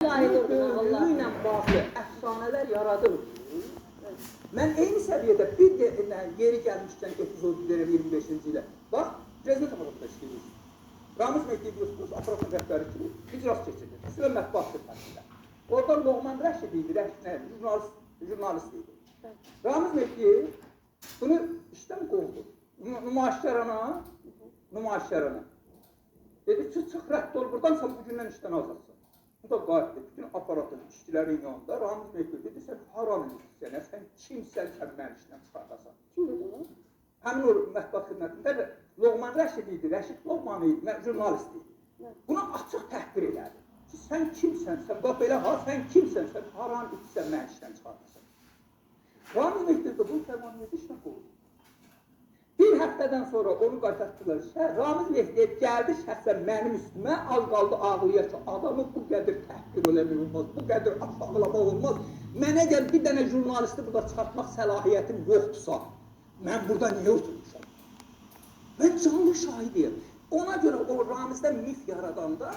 şahid oldum Allah. Böylüklə bağlı əfsanələr yaradılır. Mən eyni səviyyədə bir yeri gəlmişkən epizod verirəm 25-ci ilə. Bax, Prezident Amadakıda işləyir. Ramiz Mehdiyev Yusuf, aparatın rəhbəri kimi icras keçirdi. Sizə mətbuat xidmətində. Orada Loğman Rəşid idi, jurnalist idi. Ramiz Mehdiyev bunu işdən qovdu. Nümayişkarana. Dedi ki, çıx rədd ol, buradan sən bugündən işdən azadsan. Bu da qayıtdı, bütün aparatın işçilərin yanında. Ramiz Mehdiyev dedi, sən haram edirsən, sən kimsən, sən mənim işdən çıxardasan. Kim dedi bunu? Həmin o mətbuat xidmətində Loğman Rəşid idi, Rəşid Loğman idi, jurnalist idi. Buna açıq təhqir elədi. Ki, sən kimsən, sən bax belə ha, sən kimsən, sən haram edirsən, mənim işdən çıxardasan. Ramiz Mehdiyev də bu fərmaniyyə işlə qoydu. Bir həftədən sonra onu qaytartdılar işə. Ramiz Mehdiyev gəldi şəxsən mənim üstümə, az qaldı ağlıya ki, adamı bu qədər təhqir eləmək olmaz, bu qədər aşağılamaq olmaz. Mənə gəl bir dənə jurnalisti burada çıxartmaq səlahiyyətim yoxdursa, mən burada niyə oturmuşam? Mən canlı şahidiyim. Ona görə o Ramizdən mif yaradanda